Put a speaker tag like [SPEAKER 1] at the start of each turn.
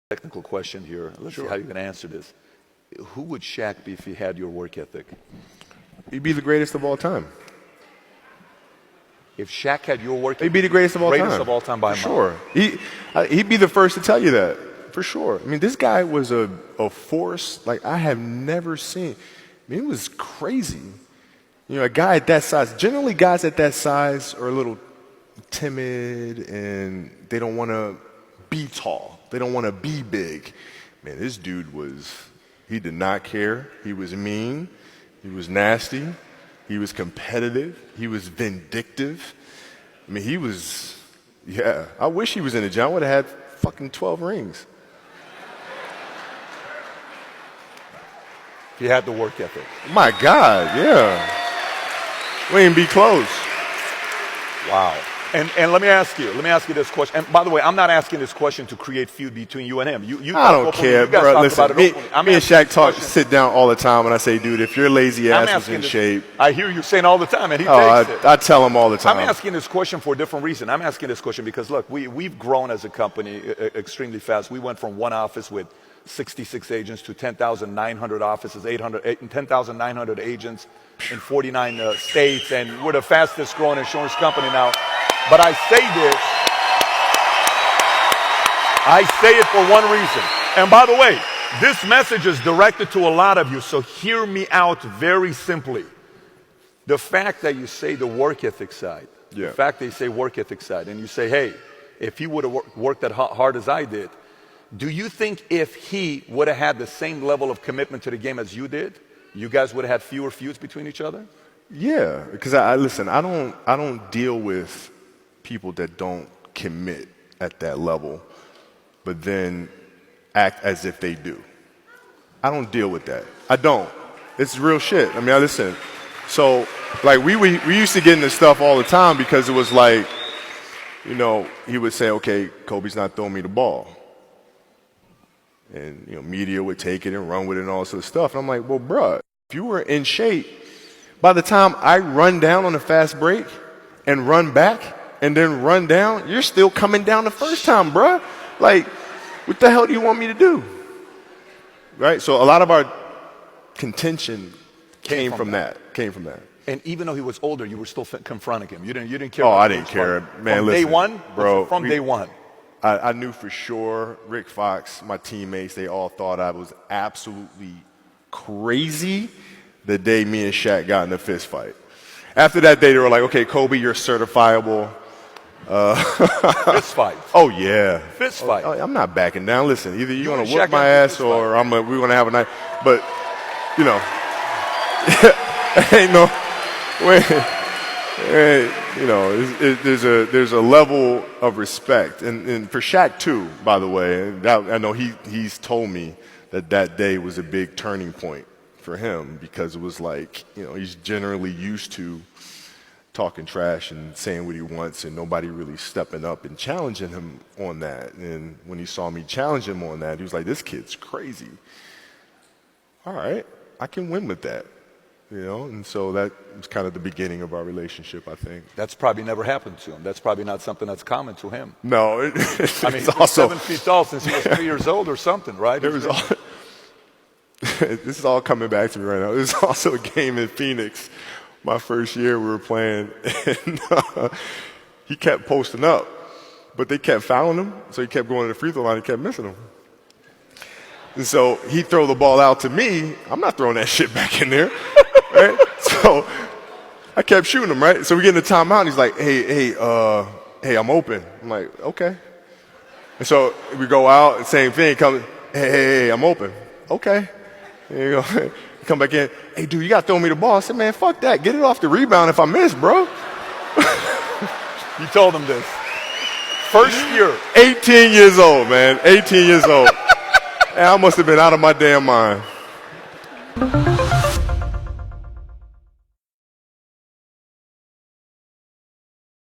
[SPEAKER 1] Technical question here. Let's see how you can answer this. Who would Shaq be if he had your work ethic?
[SPEAKER 2] He'd be the greatest of all time.
[SPEAKER 1] If Shaq had your work ethic,
[SPEAKER 2] he'd be the greatest of all time.
[SPEAKER 1] Greatest of all time by a
[SPEAKER 2] mile. Sure. He'd be the first to tell you that, for sure. I mean, this guy was a force like I have never seen. I mean, it was crazy. You know, a guy at that size, generally guys at that size are a little timid and they don't want to be tall. They don't want to be big. Man, this dude he did not care. He was mean. He was nasty. He was competitive. He was vindictive. I mean, I wish he was in the gym. I would have had fucking 12 rings.
[SPEAKER 1] If he had the work ethic.
[SPEAKER 2] My God, yeah. We ain't be close.
[SPEAKER 1] Wow. And let me ask you this question. And by the way, I'm not asking this question to create feud between you and him.
[SPEAKER 2] I don't care, bro. Listen, me and Shaq sit down all the time, and I say, dude, if your lazy ass was in shape.
[SPEAKER 1] I hear you saying all the time, and he takes it.
[SPEAKER 2] I tell him all the time.
[SPEAKER 1] I'm asking this question for a different reason. I'm asking this question because, look, we've grown as a company extremely fast. We went from one office with 66 agents to 10,900 offices, 10,900 agents in 49 states, and we're the fastest growing insurance company now. But I say it for one reason. And by the way, this message is directed to a lot of you, so hear me out very simply. The fact that you say the work ethic side, the fact that you say work ethic side, and you say, hey, if he would have worked that hard as I did, do you think if he would have had the same level of commitment to the game as you did, you guys would have had fewer feuds between each other?
[SPEAKER 2] Yeah, because I don't deal with people that don't commit at that level, but then act as if they do. I don't deal with that. I don't. It's real shit. I mean, listen. So, like, we used to get into stuff all the time because it was like, you know, he would say, okay, Kobe's not throwing me the ball. And, you know, media would take it and run with it and all this sort of stuff. And I'm like, well, bruh, if you were in shape, by the time I run down on a fast break and run back and then run down, you're still coming down the first time, bruh. Like, what the hell do you want me to do? Right? So a lot of our contention came from that.
[SPEAKER 1] And even though he was older, you were still confronting him. You didn't care.
[SPEAKER 2] Oh, I didn't care. Man,
[SPEAKER 1] from
[SPEAKER 2] listen,
[SPEAKER 1] day one?
[SPEAKER 2] Bro.
[SPEAKER 1] From day one.
[SPEAKER 2] I knew for sure Rick Fox, my teammates, they all thought I was absolutely crazy the day me and Shaq got in a fist fight. After that day, they were like, okay, Kobe, you're certifiable.
[SPEAKER 1] Fist fight.
[SPEAKER 2] Oh, yeah.
[SPEAKER 1] Fist fight.
[SPEAKER 2] I'm not backing down. Listen, either you're going to whoop my ass or we're going to have a night. But, you know, ain't no way. You know, there's a level of respect. And for Shaq, too, by the way, I know he's told me that day was a big turning point for him because it was like, you know, he's generally used to talking trash and saying what he wants and nobody really stepping up and challenging him on that. And when he saw me challenge him on that, he was like, this kid's crazy. All right, I can win with that. You know, and so that was kind of the beginning of our relationship, I think.
[SPEAKER 1] That's probably never happened to him. That's probably not something that's common to him.
[SPEAKER 2] No.
[SPEAKER 1] I mean, he's also 7 feet tall since he was 3 years old or something, right?
[SPEAKER 2] This is all coming back to me right now. There's also a game in Phoenix. My first year we were playing, and he kept posting up, but they kept fouling him, so he kept going to the free throw line and kept missing them. And so he'd throw the ball out to me. I'm not throwing that shit back in there. Right? So I kept shooting him, right? So we get in the timeout, and he's like, hey, I'm open. I'm like, okay. And so we go out, same thing. Hey, I'm open. Okay. There you go. Come back in. Hey, dude, you got to throw me the ball. I said, man, fuck that. Get it off the rebound if I miss, bro.
[SPEAKER 1] You told him this. First year.
[SPEAKER 2] 18 years old, man. 18 years old. And I must have been out of my damn mind.